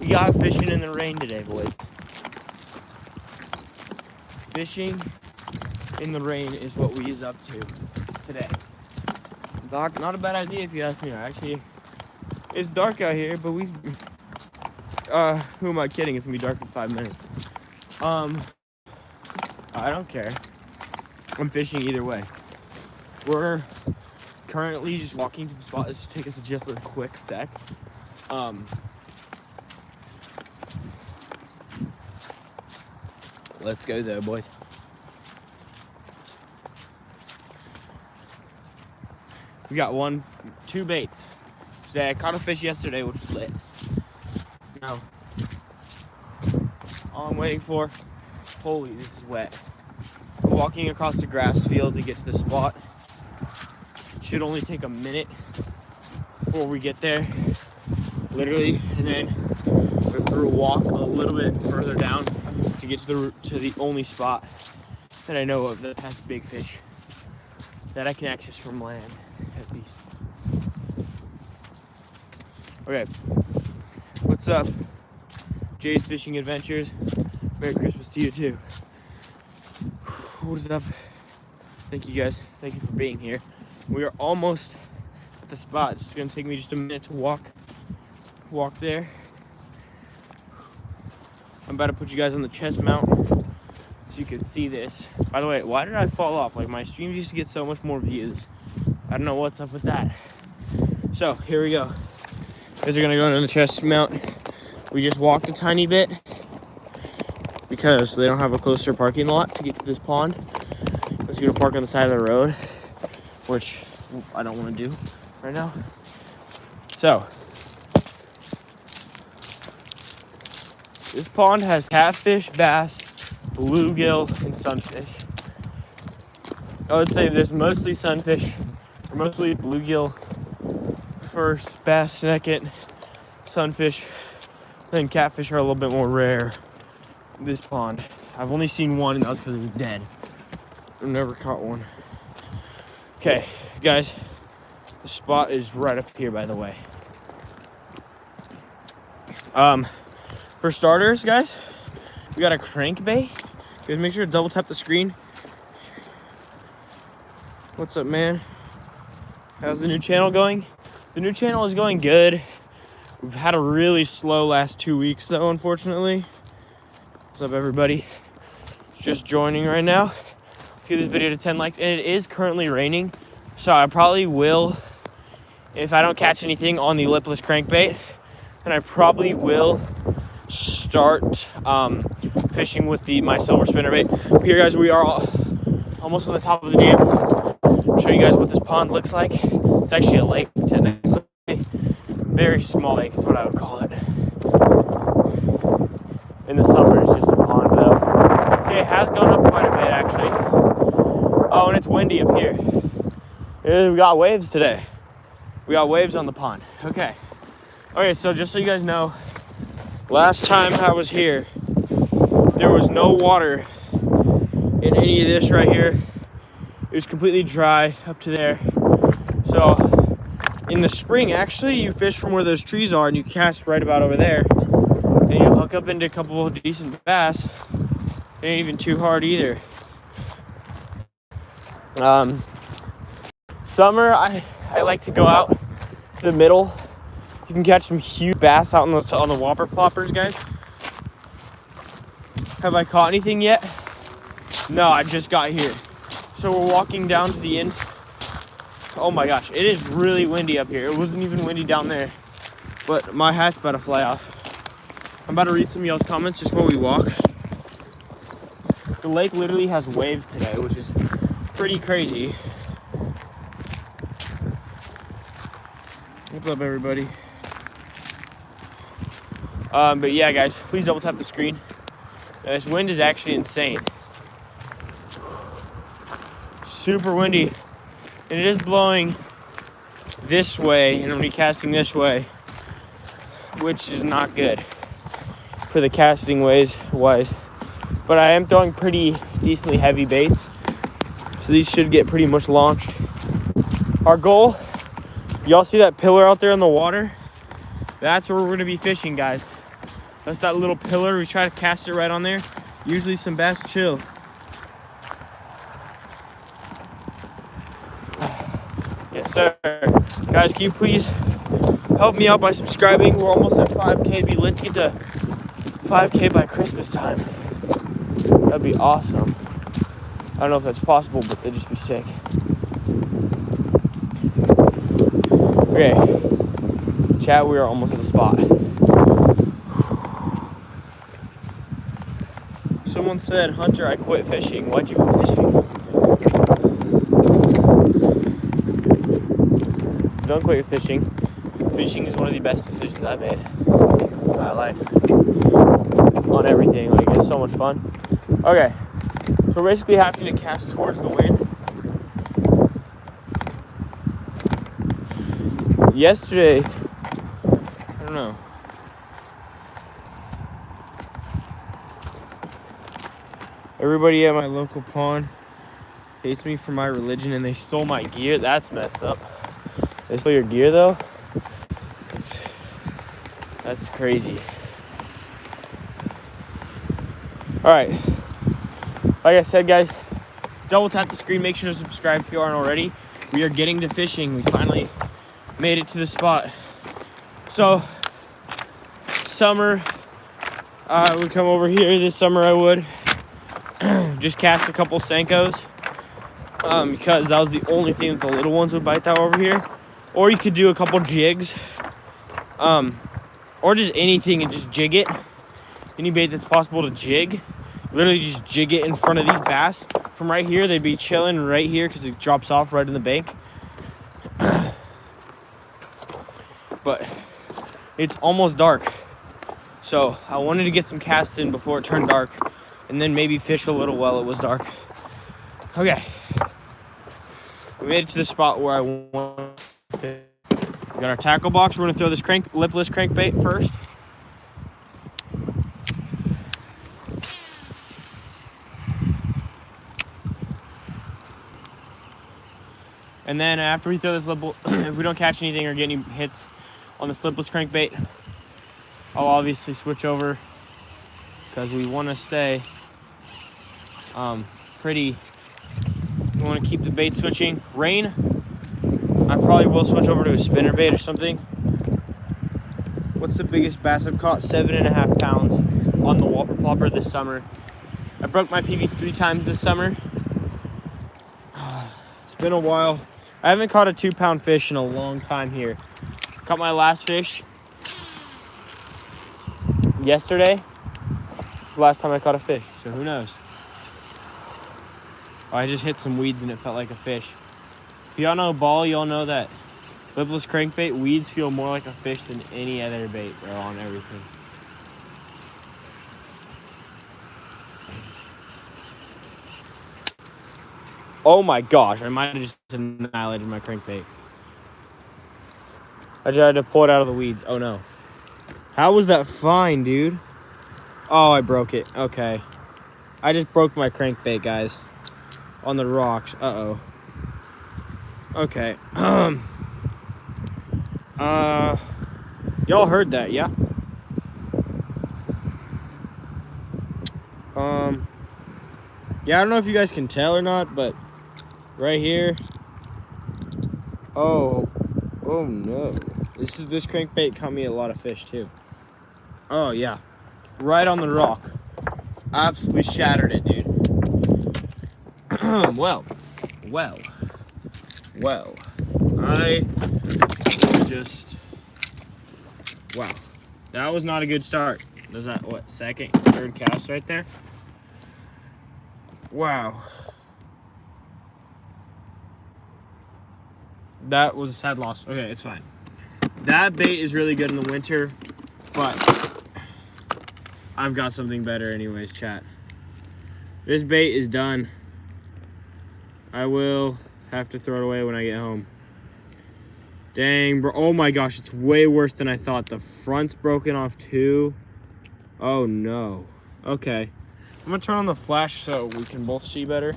We got fishing in the rain today, boys. Fishing in the rain is what we is up to today. Not a bad idea if you ask me. Actually, it's dark out here, but we who am I kidding? It's gonna be dark in 5 minutes. I don't care. I'm fishing either way. We're currently just walking to the spot. This will take us just a quick sec. Let's go though, boys. We got 2 baits today. I caught a fish yesterday, which was lit. Now, all I'm waiting for, holy, this is wet. We're walking across the grass field to get to the spot. It should only take a minute before we get there, literally, and then we have to walk a little bit further down to get to the only spot that I know of that has big fish that I can access from land, at least. Okay, what's up, Jay's Fishing Adventures? Merry Christmas to you too. What is up? Thank you guys. Thank you for being here. We are almost at the spot. It's gonna take me just a minute to walk there. I'm about to put you guys on the chest mount so you can see this. By the way, why did I fall off? Like, my streams used to get so much more views. I don't know what's up with that. So here we go. Guys are gonna go on the chest mount. We just walked a tiny bit because they don't have a closer parking lot to get to this pond. Unless you're gonna park on the side of the road, which I don't want to do right now. So this pond has catfish, bass, bluegill, and sunfish. I would say there's mostly sunfish, or mostly bluegill first, bass second, sunfish, then catfish are a little bit more rare in this pond. I've only seen one, and that was because it was dead. I've never caught one. Okay, guys, the spot is right up here, by the way. For starters, guys, we got a crankbait. Guys, make sure to double tap the screen. What's up, man? How's the new channel going? The new channel is going good. We've had a really slow last 2 weeks, though, unfortunately. What's up, everybody? Just joining right now. Let's get this video to 10 likes. And it is currently raining, so I probably will, if I don't catch anything on the lipless crankbait, then I probably will start fishing with my silver spinnerbait. Here, guys, we are almost on the top of the dam. I'll show you guys what this pond looks like. It's actually a lake, technically. Very small lake is what I would call it. In the summer, it's just a pond, though. Okay, it has gone up quite a bit, actually. Oh, and it's windy up here. We got waves today. We got waves on the pond. Okay, so just so you guys know, last time I was here, there was no water in any of this right here. It was completely dry up to there. So in the spring, actually, you fish from where those trees are and you cast right about over there, and you hook up into a couple of decent bass. It ain't even too hard either. Summer, I like to go out to the middle. You can catch some huge bass out on the whopper ploppers, guys. Have I caught anything yet? No, I just got here. So we're walking down to the end. Oh my gosh, it is really windy up here. It wasn't even windy down there, but my hat's about to fly off. I'm about to read some of y'all's comments just while we walk. The lake literally has waves today, which is pretty crazy. What's up, everybody? But yeah, guys, please double tap the screen. This wind is actually insane. Super windy. And it is blowing this way, and I'm gonna be casting this way, which is not good for the casting wise. But I am throwing pretty decently heavy baits, so these should get pretty much launched. Our goal, y'all see that pillar out there in the water? That's where we're gonna be fishing, guys. That's that little pillar. We try to cast it right on there. Usually some bass chill. Yes, sir. Guys, can you please help me out by subscribing? We're almost at 5K. Let's get to 5K by Christmas time. That'd be awesome. I don't know if that's possible, but that'd just be sick. Okay. Chat, we are almost at the spot. Someone said, Hunter, I quit fishing. Why'd you quit fishing? Don't quit your fishing. Fishing is one of the best decisions I've made in my life. On everything. Like, it's so much fun. Okay. So we're basically having to cast towards the wind. Yesterday, I don't know. Everybody at my local pond hates me for my religion and they stole my gear. That's messed up. They stole your gear though? That's crazy. Alright. Like I said, guys, double tap the screen. Make sure to subscribe if you aren't already. We are getting to fishing. We finally made it to the spot. So, summer, I would come over here. This summer I would just cast a couple Senkos because that was the only thing that the little ones would bite that over here. Or you could do a couple jigs, or just anything and just jig it. Any bait that's possible to jig. Literally just jig it in front of these bass. From right here, they'd be chilling right here because it drops off right in the bank. But it's almost dark. So I wanted to get some casts in before it turned dark and then maybe fish a little while it was dark. Okay. We made it to the spot where I want to fish. We got our tackle box. We're gonna throw this lipless crankbait first. And then after we throw this if we don't catch anything or get any hits on the slipless crankbait, I'll obviously switch over because we want to stay pretty. We want to keep the bait switching. Rain, I probably will switch over to a spinnerbait or something. What's the biggest bass I've caught? 7.5 pounds on the Whopper Plopper this summer. I broke my PB 3 times this summer. It's been a while. I haven't caught a 2-pound fish in a long time here. Caught my last fish yesterday. The last time I caught a fish, so who knows? Oh, I just hit some weeds and it felt like a fish. If y'all know ball, y'all know that lipless crankbait, weeds feel more like a fish than any other bait, bro, on everything. Oh my gosh, I might have just annihilated my crankbait. I tried to pull it out of the weeds. Oh no. How was that fine, dude? Oh, I broke it. Okay. I just broke my crankbait, guys. On the rocks. Uh-oh. Okay. Y'all heard that, yeah? Yeah, I don't know if you guys can tell or not, but right here. Oh no. This crankbait caught me a lot of fish too. Oh yeah. Right on the rock. Absolutely shattered it, dude. Well. I just, wow. That was not a good start. There's that, what, second, third cast right there? Wow. That was a sad loss. Okay, it's fine. That bait is really good in the winter, but I've got something better anyways, chat. This bait is done. I will have to throw it away when I get home. Dang, bro. Oh my gosh, it's way worse than I thought. The front's broken off too. Oh no. Okay. I'm gonna turn on the flash so we can both see better.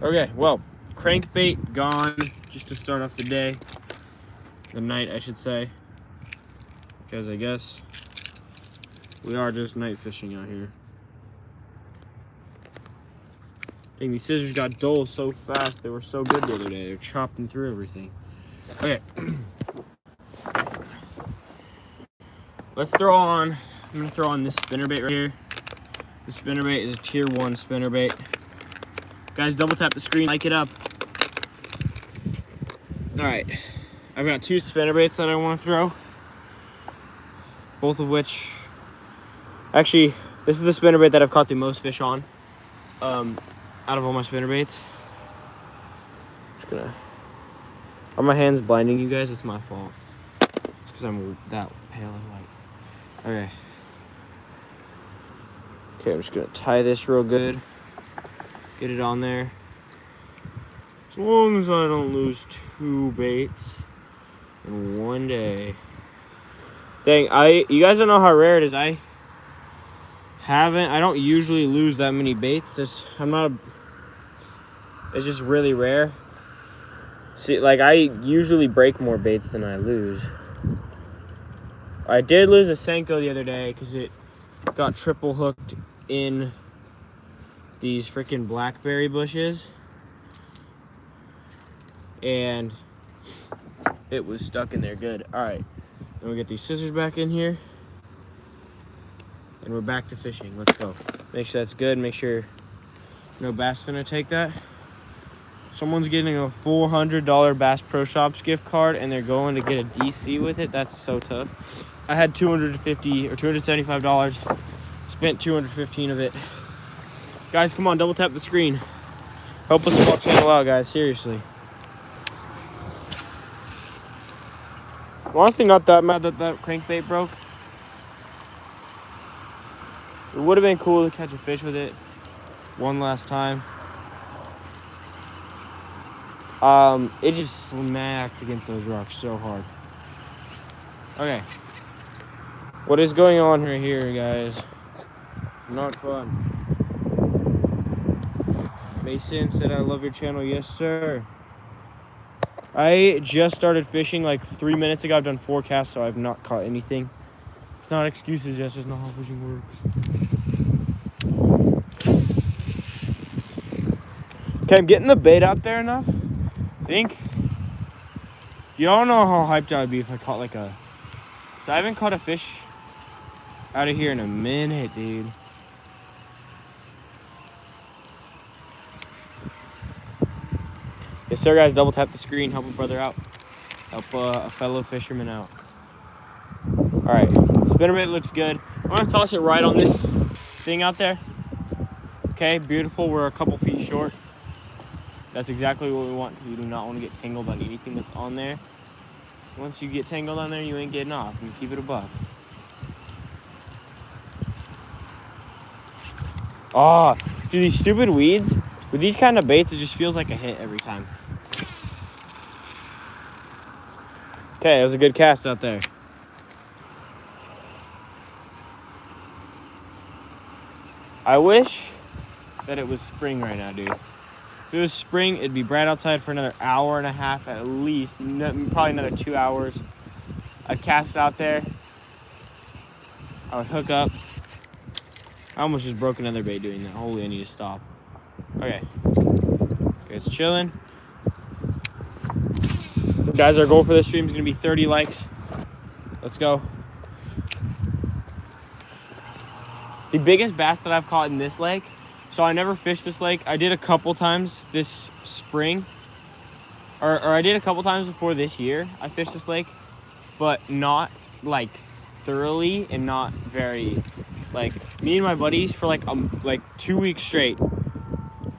Okay, well, crankbait gone just to start off the day. the night, I should say, because I guess we are just night fishing out here. Dang, these scissors got dull so fast. They were so good the other day. They're chopping through everything. Okay. Let's throw on, I'm gonna throw on this spinnerbait right here. This spinnerbait is a tier 1 spinnerbait. Guys, double tap the screen, like it up. All right, I've got 2 spinnerbaits that I want to throw. Both of which, actually, this is the spinnerbait that I've caught the most fish on. Out of all my spinnerbaits. Just gonna, are my hands blinding you guys? It's my fault. It's because I'm that pale and white. Okay. Okay, I'm just gonna tie this real good. Get it on there. As long as I don't lose 2 baits in one day. Dang, you guys don't know how rare it is. I don't usually lose that many baits. It's just really rare. See, like, I usually break more baits than I lose. I did lose a Senko the other day because it got triple hooked in these freaking blackberry bushes. And it was stuck in there good. All right, then we get these scissors back in here. And we're back to fishing. Let's go. Make sure that's good. Make sure no bass finna take that. Someone's getting a $400 Bass Pro Shops gift card and they're going to get a DC with it. That's so tough. I had $250 or $275. Spent $215 of it. Guys, come on, double tap the screen. Help a small channel out, guys. Seriously. I'm honestly not that mad that crankbait broke. It would have been cool to catch a fish with it one last time. It just smacked against those rocks so hard. Okay. What is going on right here, guys? Not fun. Mason said, I love your channel. Yes, sir. I just started fishing like 3 minutes ago. I've done 4 casts, so I've not caught anything. It's not excuses, that's just not how fishing works. Okay, I'm getting the bait out there enough. I think. You don't know how hyped I would be if I caught like a... So I haven't caught a fish out of here in a minute, dude. Yes, sir, guys. Double tap the screen. Help a brother out. Help a fellow fisherman out. All right. Spinnerbait looks good. I'm going to toss it right on this thing out there. Okay, beautiful. We're a couple feet short. That's exactly what we want. You do not want to get tangled on anything that's on there. So once you get tangled on there, you ain't getting off. You keep it a buck. Oh, dude, these stupid weeds. With these kind of baits, it just feels like a hit every time. Okay, it was a good cast out there. I wish that it was spring right now, dude. If it was spring, it'd be bright outside for another hour and a half at least. Probably another 2 hours. I'd cast it out there. I would hook up. I almost just broke another bait doing that. Holy, I need to stop. Okay. Okay, it's chilling. Guys, our goal for this stream is going to be 30 likes. Let's go. The biggest bass that I've caught in this lake, so I never fished this lake. I did a couple times this spring, or I did a couple times before this year. I fished this lake, but not like thoroughly and not very, like, me and my buddies for like 2 weeks straight.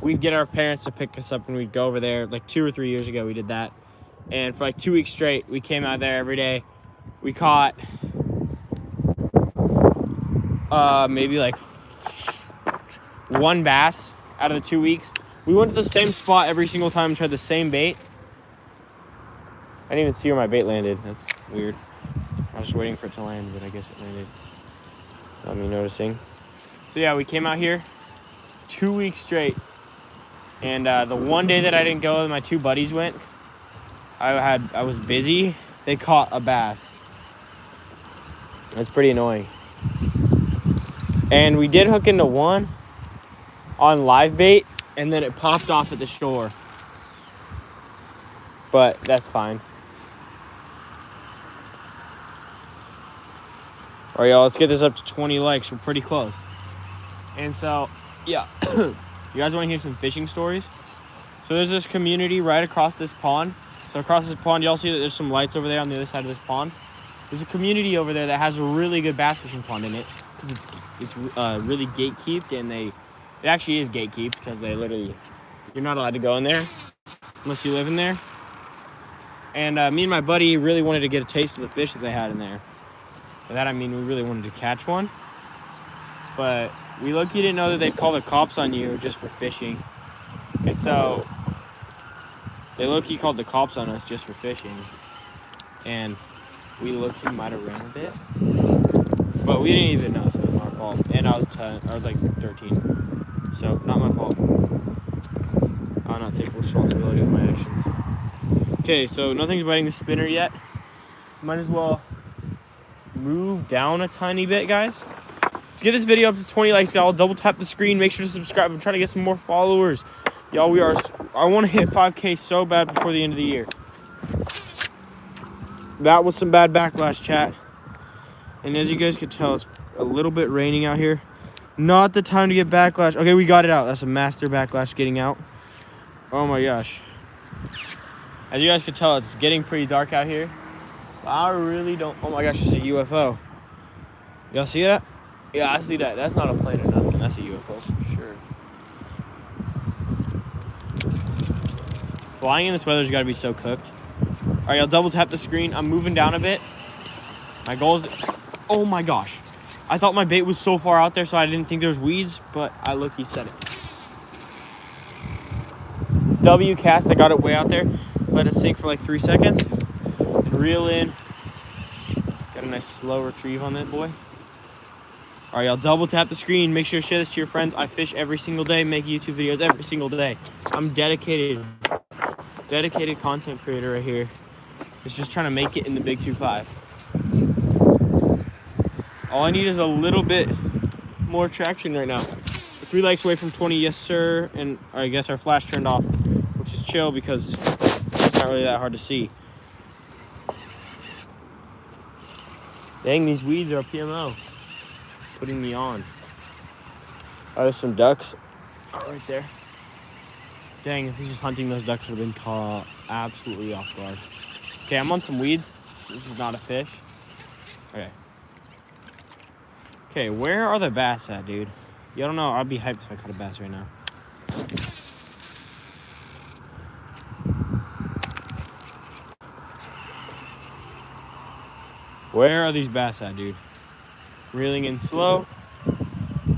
We'd get our parents to pick us up and we'd go over there. Like 2 or 3 years ago, we did that. And for like 2 weeks straight, we came out there every day. We caught maybe like 1 bass out of the 2 weeks. We went to the same spot every single time and tried the same bait. I didn't even see where my bait landed. That's weird. I was just waiting for it to land, but I guess it landed without me noticing. So yeah, we came out here 2 weeks straight. And the one day that I didn't go, my 2 buddies went. I was busy. they caught a bass. That's pretty annoying. And we did hook into one on live bait, and then it popped off at the shore. But that's fine. All right, y'all, let's get this up to 20 likes. We're pretty close. And so, yeah, you guys want to hear some fishing stories? So there's this community right across this pond. So across this pond, y'all see that there's some lights over there on the other side of this pond. There's a community over there that has a really good bass fishing pond in it, because it's really gatekeeped, and it actually is gatekeeped because they literally, you're not allowed to go in there unless you live in there. And me and my buddy really wanted to get a taste of the fish that they had in there. By that I mean we really wanted to catch one, but we low-key didn't know that they'd call the cops on you just for fishing. And so they low-key called the cops on us just for fishing, and we low-key might have ran a bit, but we didn't even know, so it was our fault. And I was like 13, so not my fault. I'll not take responsibility of my actions. Okay, so nothing's biting the spinner yet. Might as well move down a tiny bit, guys. Let's get this video up to 20 likes, y'all. Double tap the screen. Make sure to subscribe. I'm trying to get some more followers. Y'all, I want to hit 5K so bad before the end of the year. That was some bad backlash, chat. And as you guys could tell, it's a little bit raining out here. Not the time to get backlash. Okay, we got it out. That's a master backlash getting out. Oh my gosh. As you guys could tell, it's getting pretty dark out here. I really don't. Oh my gosh, it's a UFO. Y'all see that? Yeah, I see that. That's not a plane or nothing. That's a UFO for sure. Flying in this weather's got to be so cooked. All right, y'all, double tap the screen. I'm moving down a bit. My goal is. Oh my gosh. I thought my bait was so far out there, so I didn't think there was weeds, but I low-key said it. W cast. I got it way out there. Let it sink for like 3 seconds. And reel in. Got a nice slow retrieve on that boy. All right, y'all, double tap the screen. Make sure to share this to your friends. I fish every single day, make YouTube videos every single day. I'm dedicated content creator right here. It's just trying to make it in the Big 2-5. All I need is a little bit more traction right now. 3 likes away from 20, yes sir. And I guess our flash turned off, which is chill because it's not really that hard to see. Dang, these weeds are a PMO. Putting me on. Oh, there's some ducks right there. Dang, if this was hunting, those ducks would have been caught absolutely off guard. Okay, I'm on some weeds. This is not a fish. Okay. Okay, where are the bass at, dude? You don't know. I'd be hyped if I caught a bass right now. Where are these bass at, dude? Reeling in slow,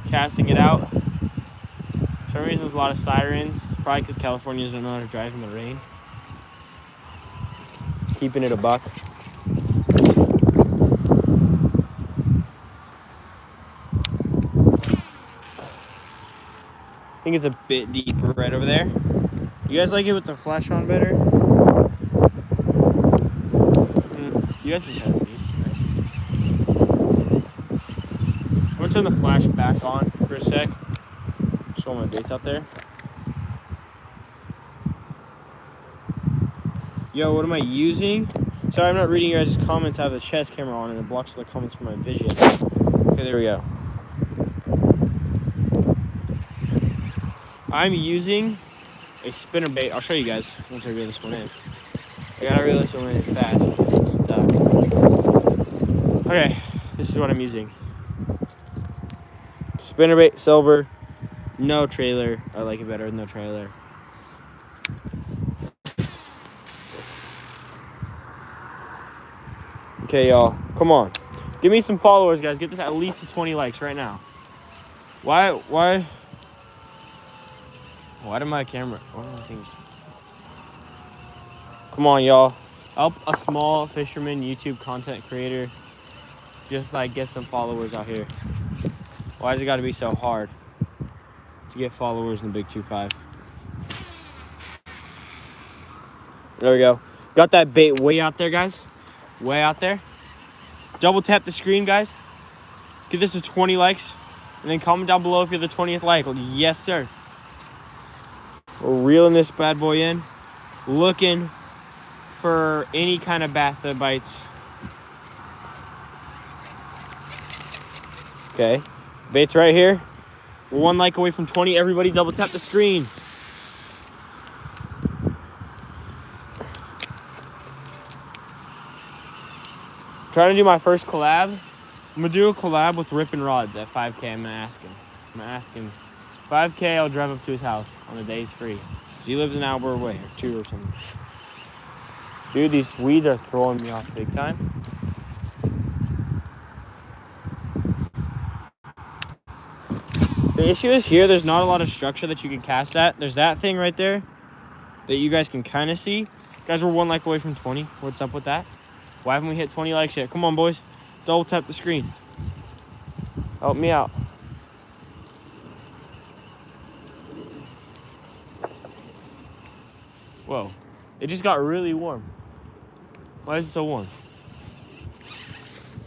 casting it out. For some reason, there's a lot of sirens. Probably because Californians don't know how to drive in the rain. Keeping it a buck. I think it's a bit deeper right over there. You guys like it with the flash on better? You guys can kind of see. I'm gonna turn the flash back on for a sec. Show my baits out there. Yo, what am I using? Sorry, I'm not reading your guys' comments. I have the chest camera on and it blocks the comments from my vision. Okay, there we go. I'm using a spinnerbait. I'll show you guys once I reel this one in. I gotta reel this one in fast because it's stuck. Okay, this is what I'm using. Spinnerbait silver, no trailer. I like it better with no trailer. Okay, y'all, come on. Give me some followers, guys. Get this at least to 20 likes right now. Why did my camera... What are my things? Come on, y'all. Help a small fisherman YouTube content creator just like get some followers out here. Why has it got to be so hard to get followers in the Big 2-5? There we go. Got that bait way out there, guys. way out there. Double tap the screen, guys. Give this a 20 likes. And then comment down below if you're the 20th like. Yes, sir. We're reeling this bad boy in. Looking for any kind of bass that bites. Okay. Bait's right here. We're 1 like away from 20. Everybody double tap the screen. Trying to do my first collab. I'm gonna do a collab with Rippin' Rods at 5K. I'm gonna ask him. 5K, I'll drive up to his house on a day's free. So he lives an hour away, or 2 or something. Dude, these weeds are throwing me off big time. The issue is here, there's not a lot of structure that you can cast at. There's that thing right there that you guys can kind of see. Guys, we're 1 like away from 20. What's up with that? Why haven't we hit 20 likes yet? Come on, boys. Double tap the screen. Help me out. Whoa. It just got really warm. Why is it so warm?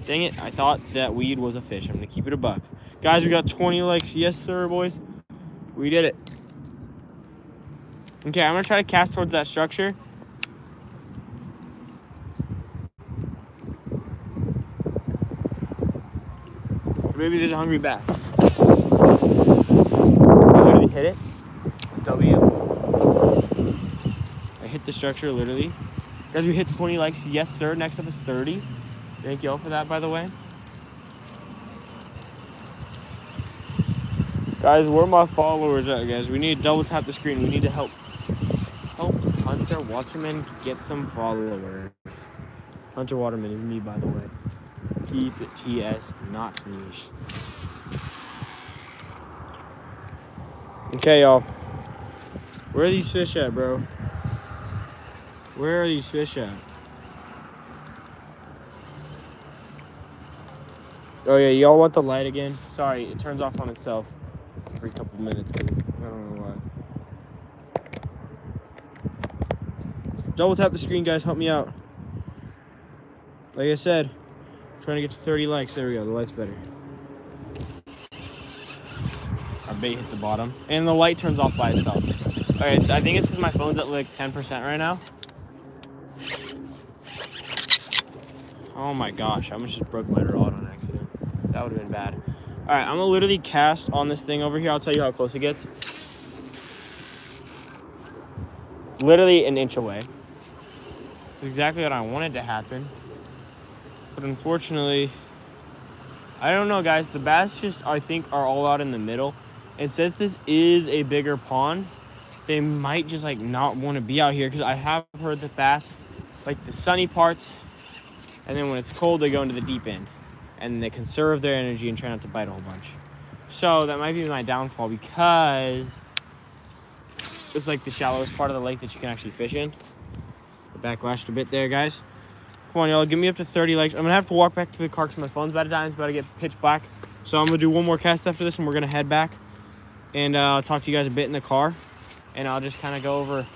Dang it. I thought that weed was a fish. I'm going to keep it a buck. Guys, we got 20 likes. Yes, sir, boys. We did it. Okay, I'm going to try to cast towards that structure. Maybe there's a hungry bass. I literally hit it. W. I hit the structure literally. Guys, we hit 20 likes. Yes, sir. Next up is 30. Thank you all for that, by the way. Guys, where are my followers at, guys? We need to double tap the screen. We need to help Hunter Waterman get some followers. Hunter Waterman is me, by the way. Keep it TS, not niche. Okay, y'all. Where are these fish at, bro? Where are these fish at? Oh, yeah, y'all want the light again? Sorry, it turns off on itself every couple minutes because I don't know why. Double tap the screen, guys. Help me out. Like I said, trying to get to 30 likes. There we go. The light's better. Our bait hit the bottom. And the light turns off by itself. Alright, so I think it's because my phone's at like 10% right now. Oh my gosh. I almost just broke my rod on accident. That would have been bad. Alright, I'm going to literally cast on this thing over here. I'll tell you how close it gets. Literally an inch away. It's exactly what I wanted to happen. But unfortunately, I don't know, guys. The bass just, I think, are all out in the middle. And since this is a bigger pond, they might just, like, not want to be out here. Because I have heard that bass like the sunny parts. And then when it's cold, they go into the deep end. And they conserve their energy and try not to bite a whole bunch. So that might be my downfall because it's, like, the shallowest part of the lake that you can actually fish in. I backlashed a bit there, guys. Come on, y'all. Give me up to 30 likes. I'm going to have to walk back to the car because my phone's about to die. It's about to get pitch black. So I'm going to do one more cast after this, and we're going to head back. And I'll talk to you guys a bit in the car. And I'll just kind of go over...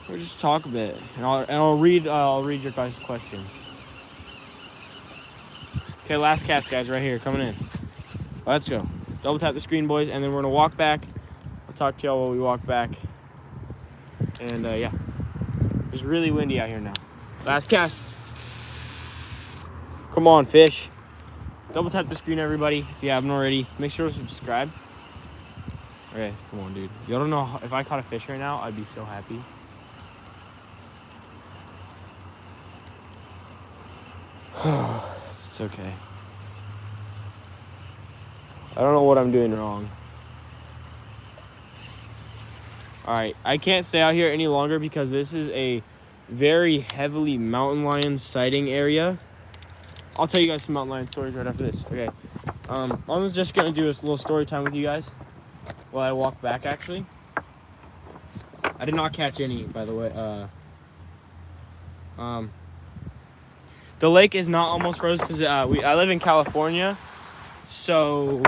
We'll just talk a bit. And I'll read your guys' questions. Okay, last cast, guys, right here. Coming in. Let's go. Double tap the screen, boys. And then we're going to walk back. I'll talk to y'all while we walk back. And, yeah. It's really windy out here now. Last cast. Come on, fish. Double tap the screen, everybody, if you haven't already. Make sure to subscribe. Okay, come on, dude. Y'all don't know if I caught a fish right now, I'd be so happy. It's okay. I don't know what I'm doing wrong. Alright, I can't stay out here any longer because this is a very heavily mountain lion sighting area. I'll tell you guys some mountain lion stories right after this. Okay. I'm just going to do a little story time with you guys while I walk back, actually. I did not catch any, by the way. The lake is not almost frozen because I live in California. So,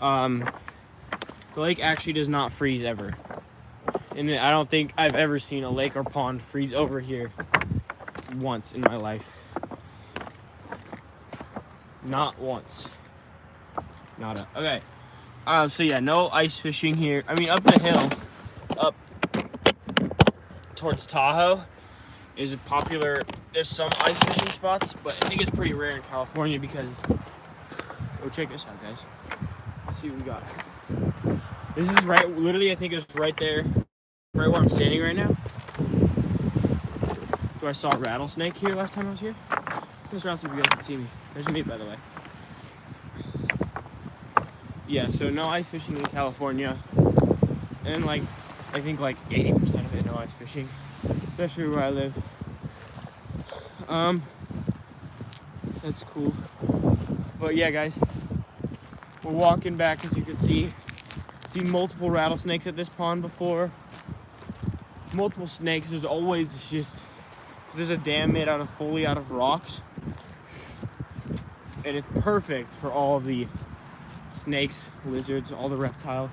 the lake actually does not freeze ever. And I don't think I've ever seen a lake or pond freeze over here. once in my life. Not once. Nada. Okay. So yeah, no ice fishing here. I mean, up the hill, up towards Tahoe, is a popular. There's some ice fishing spots, but I think it's pretty rare in California because. Oh, check this out, guys. Let's see what we got. This is right. Literally, I think it's right there, right where I'm standing right now. So I saw a rattlesnake here last time I was here. Just around so you guys can see me. There's me, by the way. Yeah, so no ice fishing in California. And like, I think like 80% of it, no ice fishing. Especially where I live. That's cool. But yeah, guys. We're walking back, as you can see. See multiple rattlesnakes at this pond before. Multiple snakes. There's always just... There's a dam made fully out of rocks. And it's perfect for all of the snakes, lizards, all the reptiles.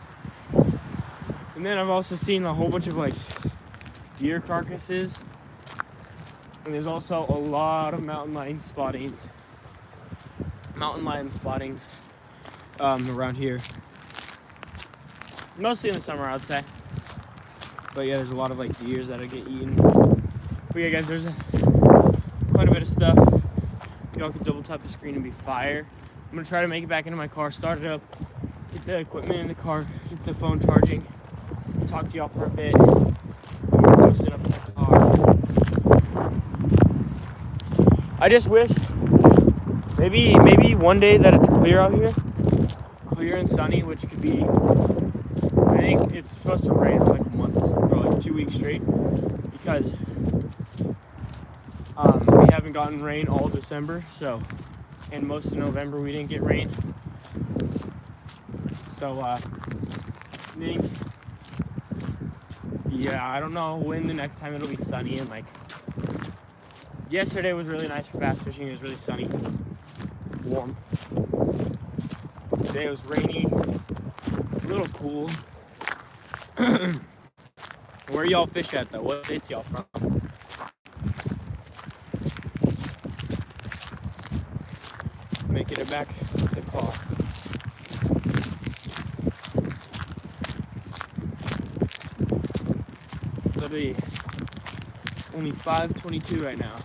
And then I've also seen a whole bunch of like deer carcasses. And there's also a lot of mountain lion spottings. Around here. Mostly in the summer, I would say. But yeah, there's a lot of like deers that get eaten. But yeah, guys, there's quite a bit of stuff. Y'all can double tap the screen and be fire. I'm gonna try to make it back into my car, start it up, get the equipment in the car, get the phone charging, talk to y'all for a bit. Post it up in the car. I just wish maybe one day that it's clear out here, clear and sunny, which could be. I think it's supposed to rain for like a month or like 2 weeks straight because we haven't gotten rain all December, so, and most of November we didn't get rain. So I think, yeah, I don't know when the next time it'll be sunny. And like yesterday was really nice for bass fishing. It was really sunny, warm. Today it was rainy, a little cool. Where y'all fish at though? What states y'all from? Making it back to the car. Literally only 5:22 right now.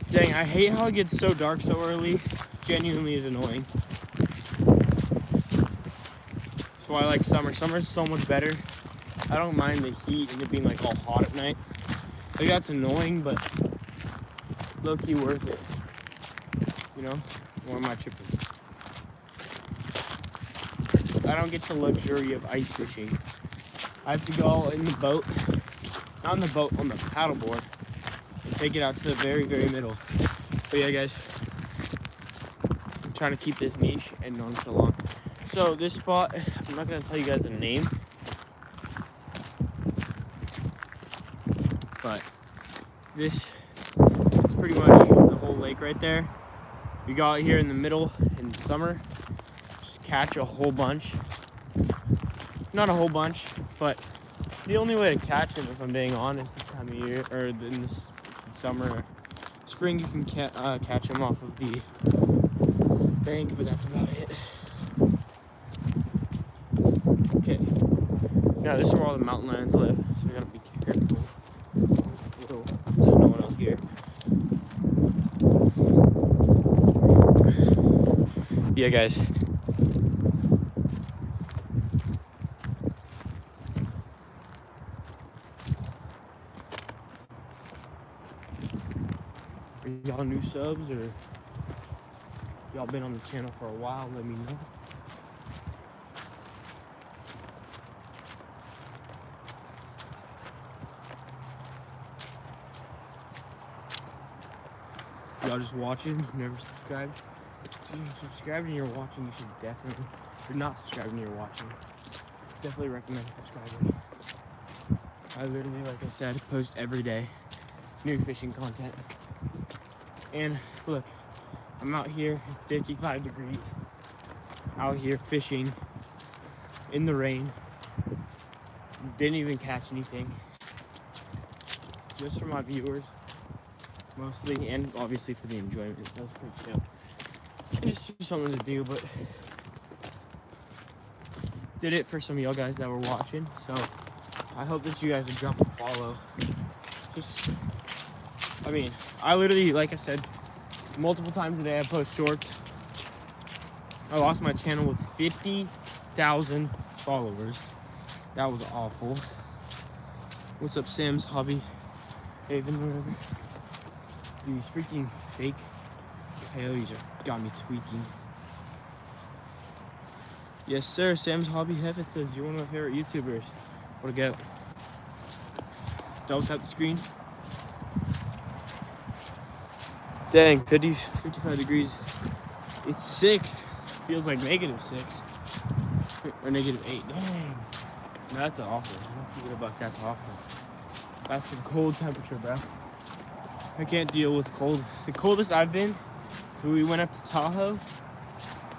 Dang, I hate how it gets so dark so early. Genuinely is annoying. That's why I like summer. Summer's so much better. I don't mind the heat and it being like all hot at night. Like that's annoying, but low-key worth it. You know? Or am I tripping? I don't get the luxury of ice fishing. I have to go in the boat, not on the boat, on the paddleboard, and take it out to the very, very middle. But yeah, guys, I'm trying to keep this niche and nonchalant. So this spot, I'm not gonna tell you guys the name, but this is pretty much the whole lake right there. We go out here in the middle in summer, just catch a whole bunch. Not a whole bunch, but the only way to catch them, if I'm being honest, this time of year, or in this summer, spring, you can catch them off of the bank, but that's about it. Okay, now this is where all the mountain lions live, so we gotta be careful. There's no one else here. Yeah, guys. Are y'all new subs or y'all been on the channel for a while? Let me know. Y'all just watching, you never subscribed. If you're subscribed and you're watching, you should definitely, if you're not subscribed and you're watching, definitely recommend subscribing. I literally, like I said, post every day new fishing content. And look, I'm out here, it's 55 degrees, out here fishing in the rain. Didn't even catch anything. Just for my viewers. mostly, and obviously for the enjoyment. That was pretty chill. And just something to do, but did it for some of y'all guys that were watching. So I hope that you guys would drop a follow. I mean, I literally, like I said, multiple times a day I post shorts. I lost my channel with 50,000 followers. That was awful. What's up, Sam's Hobby Haven, whatever. These freaking fake coyotes got me tweaking. Yes, sir. Sam's Hobby Heaven says you're one of my favorite YouTubers. What a go. Double tap the screen. Dang, 55 degrees. It's 6. Feels like -6 or -8. Dang, that's awful. $1 that's awful. That's some cold temperature, bro. I can't deal with cold. The coldest I've been, so we went up to Tahoe.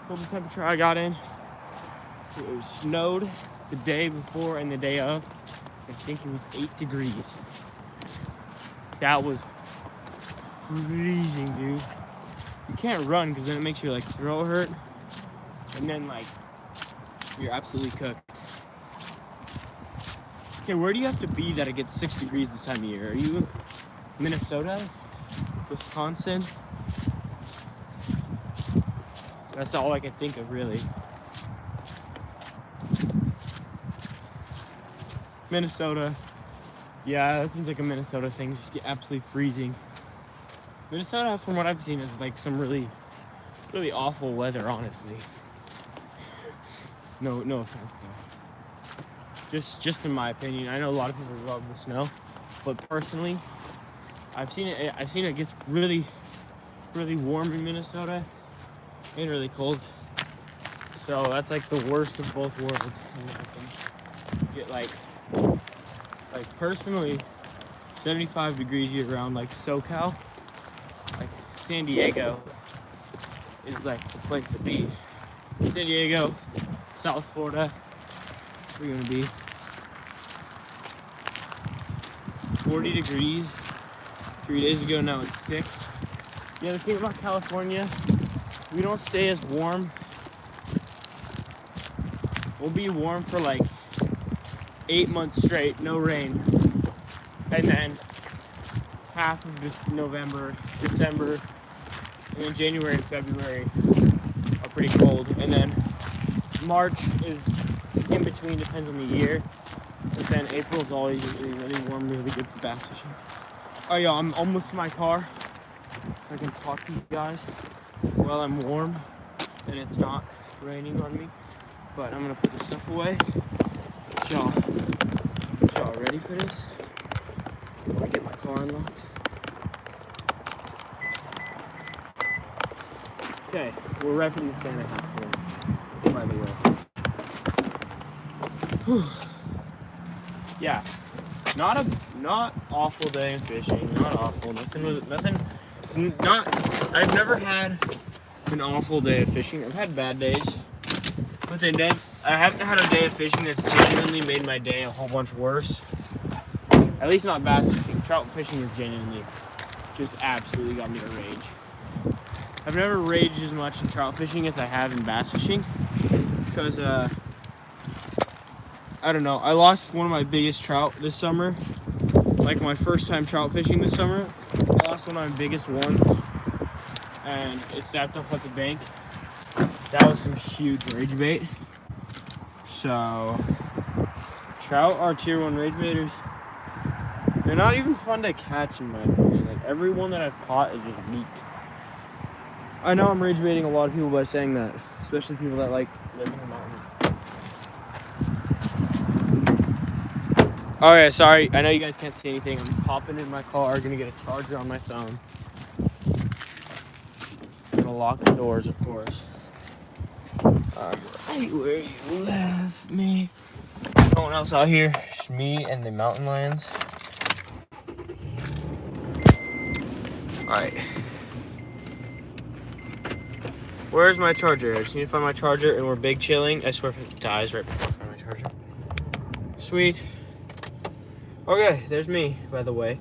Coldest temperature I got in. It was snowed the day before and the day of. I think it was 8 degrees. That was freezing, dude. You can't run because then it makes your like throat hurt, and then like you're absolutely cooked. Okay, where do you have to be that it gets 6 degrees this time of year? Are you Minnesota? Wisconsin? That's all I can think of, really. Minnesota. Yeah, that seems like a Minnesota thing. Just get absolutely freezing. Minnesota, from what I've seen, is like some really, really awful weather, honestly. No offense though. Just in my opinion. I know a lot of people love the snow, but personally, I've seen it gets really, really warm in Minnesota and really cold. So that's like the worst of both worlds. Get like personally, 75 degrees year round, like SoCal, like San Diego is like the place to be. San Diego, South Florida, we're gonna be 40 degrees 3 days ago. Now it's 6. Yeah, the thing about California, we don't stay as warm. We'll be warm for like 8 months straight, no rain, and then half of this November, December, and then January and February are pretty cold, and then March is in between, depends on the year, but then April is always usually really warm, really good for bass fishing. Oh yeah, I'm almost to my car, so I can talk to you guys while I'm warm and it's not raining on me. But I'm gonna put this stuff away. Y'all ready for this? When I get my car unlocked. Okay, we're repping the Santa hat for, by the way. Whew. Yeah, not awful day in fishing. Not awful. Nothing. It's not. I've never had an awful day of fishing. I've had bad days, but I haven't had a day of fishing that's genuinely made my day a whole bunch worse. At least not bass fishing. Trout fishing has genuinely just absolutely got me to rage. I've never raged as much in trout fishing as I have in bass fishing because I don't know. I lost one of my biggest trout this summer. Like my first time trout fishing this summer, I lost one of my biggest ones, and it snapped off at the bank. That was some huge rage bait. So, trout are tier 1 rage baiters. They're not even fun to catch in my opinion. Like every one that I've caught is just weak. I know I'm rage baiting a lot of people by saying that, especially people that like live in the mountains. Oh yeah, sorry. I know you guys can't see anything. I'm popping in my car, gonna get a charger on my phone. Gonna lock the doors, of course. Right where you left me. No one else out here. Just me and the mountain lions. Alright. Where's my charger? I just need to find my charger and we're big chilling. I swear if it dies right before I find my charger. Sweet. Okay, there's me, by the way.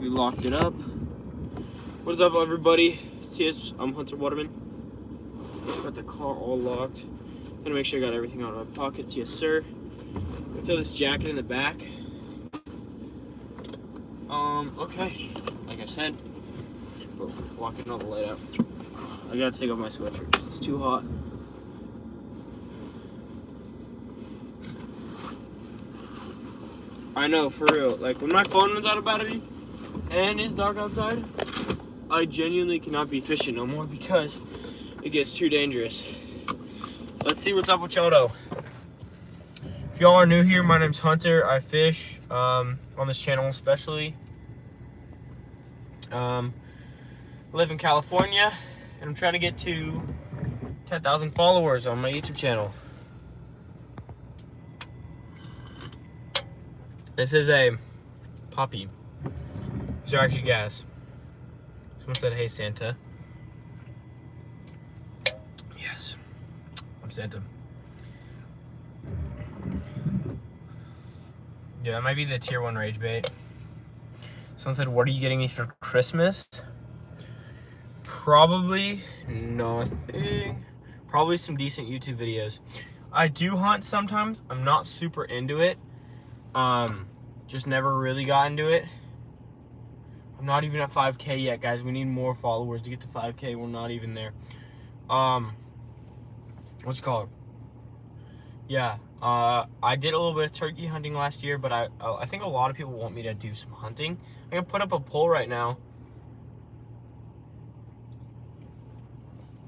We locked it up. What is up, everybody? Yes, I'm Hunter Waterman. Got the car all locked. Gonna make sure I got everything out of my pockets. Yes, sir. Gonna throw this jacket in the back. Okay. Like I said, walking all the light out. I gotta take off my sweatshirt because it's too hot. I know, for real. Like, when my phone runs out of battery and it's dark outside, I genuinely cannot be fishing no more because it gets too dangerous. Let's see what's up with y'all though. If y'all are new here, my name's Hunter. I fish on this channel especially. Live in California, and I'm trying to get to 10,000 followers on my YouTube channel. This is a poppy. These are actually gas. Someone said, "Hey, Santa." Yes, I'm Santa. Yeah, that might be the tier 1 rage bait. Someone said, "What are you getting me for Christmas?" Probably nothing. Probably some decent YouTube videos. I do hunt sometimes. I'm not super into it. Just never really got into it. I'm not even at 5K yet, guys. We need more followers to get to 5K. We're not even there. What's it called? Yeah, I did a little bit of turkey hunting last year, but I think a lot of people want me to do some hunting. I'm gonna put up a poll right now.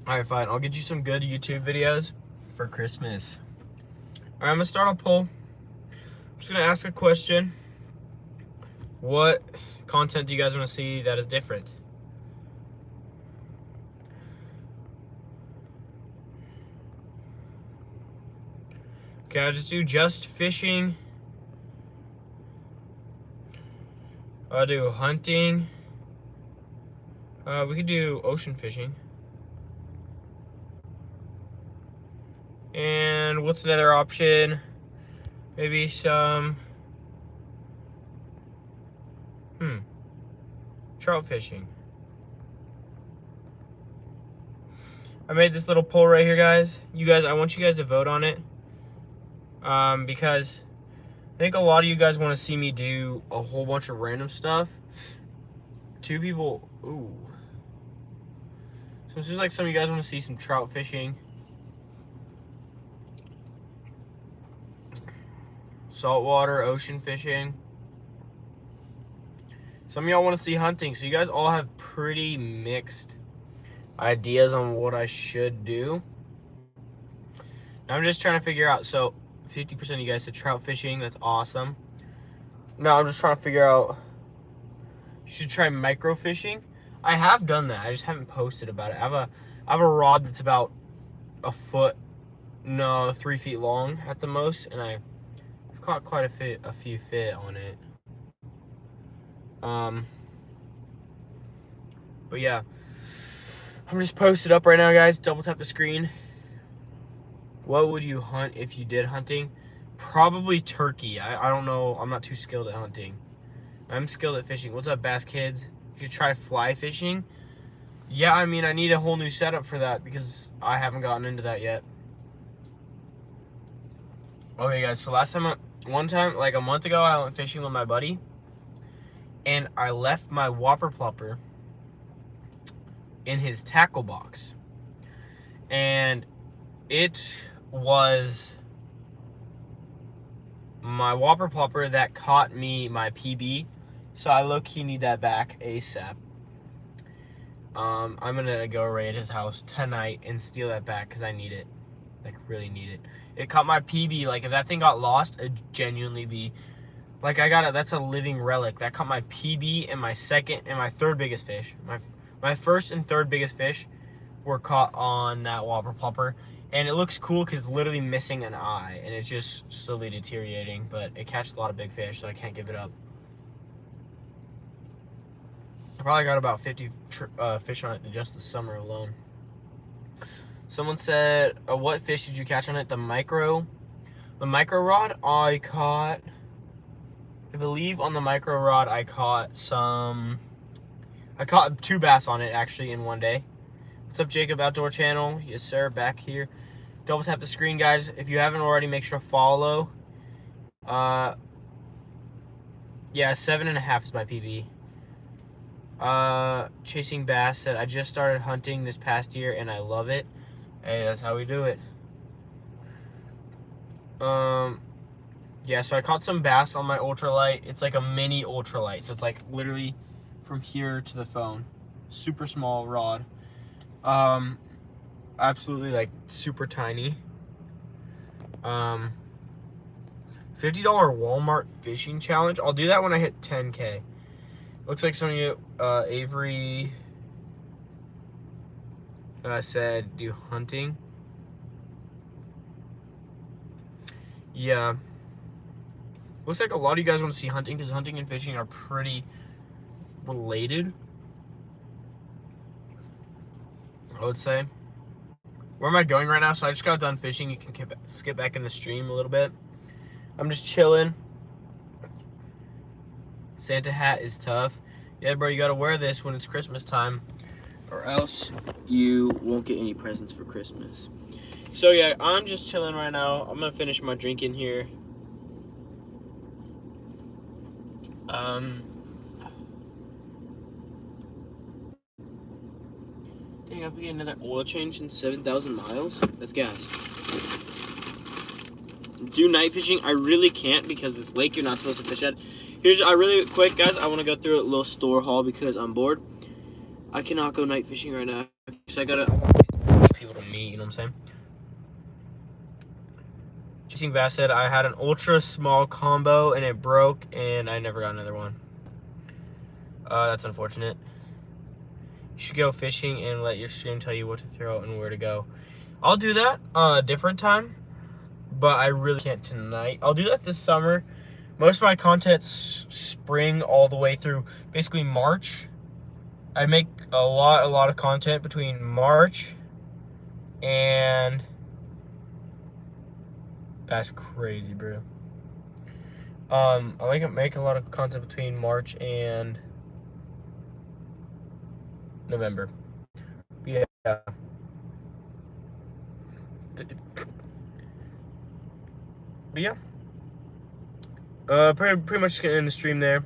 All right, fine. I'll get you some good YouTube videos for Christmas. All right, I'm gonna start a poll. I'm just gonna ask a question. What content do you guys want to see that is different? Okay, I'll just do just fishing. I'll do hunting. We could do ocean fishing. And what's another option? Maybe some trout fishing. I made this little poll right here, guys. I want you guys to vote on it. Because I think a lot of you guys want to see me do a whole bunch of random stuff. Two people, ooh. So it seems like some of you guys want to see some trout fishing. Saltwater, ocean fishing. Some of y'all want to see hunting. So you guys all have pretty mixed ideas on what I should do. I'm just trying to figure out. So 50% of you guys said trout fishing. That's awesome. No, I'm just trying to figure out. You should try micro fishing. I have done that. I just haven't posted about it. I have a rod that's about 3 feet long at the most, and I've caught quite a few fish on it. But yeah, I'm just posted up right now, guys. Double tap the screen. What would you hunt if you did hunting? Probably turkey. I don't know. I'm not too skilled at hunting. I'm skilled at fishing. What's up, Bass Kids? You should try fly fishing. Yeah, I mean, I need a whole new setup for that because I haven't gotten into that yet. Okay, guys, so one time, like a month ago, I went fishing with my buddy, and I left my whopper plopper in his tackle box, and it was my whopper plopper that caught me my PB, so I low-key need that back ASAP. I'm gonna go raid his house tonight and steal that back because I need it, like really need it. It caught my PB. Like if that thing got lost, it'd genuinely be like that's a living relic. That caught my PB and my second and my third biggest fish. My first and third biggest fish were caught on that whopper plopper, and it looks cool because it's literally missing an eye and it's just slowly deteriorating, but it catches a lot of big fish, so I can't give it up. I probably got about 50 fish on it just this summer alone. Someone said, what fish did you catch on it? The micro rod I caught. I believe on the micro rod I caught 2 bass on it actually in one day. What's up, Jacob Outdoor Channel? Yes, sir, back here. Double tap the screen, guys. If you haven't already, make sure to follow. Yeah, 7.5 is my PB. Chasing Bass said, I just started hunting this past year and I love it. Hey, that's how we do it. Yeah, so I caught some bass on my ultralight. It's like a mini ultralight, so it's like literally from here to the phone. Super small rod. Absolutely like super tiny. $50 Walmart fishing challenge. I'll do that when I hit 10K. Looks like some of you, Avery said do hunting. Yeah. Looks like a lot of you guys want to see hunting because hunting and fishing are pretty related, I would say. Where am I going right now? So I just got done fishing. You can skip back in the stream a little bit. I'm just chilling. Santa hat is tough. Yeah, bro, you gotta wear this when it's Christmas time, or else you won't get any presents for Christmas. So yeah, I'm just chilling right now. I'm gonna finish my drinking here. Dang, I have to get another oil change in 7,000 miles. That's gas. Do night fishing? I really can't because this lake you're not supposed to fish at. Here's, really quick, guys, I want to go through a little store haul because I'm bored. I cannot go night fishing right now because I want people to meet, you know what I'm saying? Chasing Bass said, I had an ultra small combo and it broke and I never got another one. That's unfortunate. You should go fishing and let your stream tell you what to throw and where to go. I'll do that a different time, but I really can't tonight. I'll do that this summer. Most of my content's spring all the way through basically March. I make a lot of content between March and that's crazy, bro. I make a lot of content between March and November. Yeah. But yeah. Pretty much just gonna end the stream there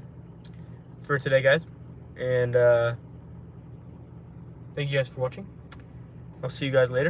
for today, guys. And thank you guys for watching. I'll see you guys later.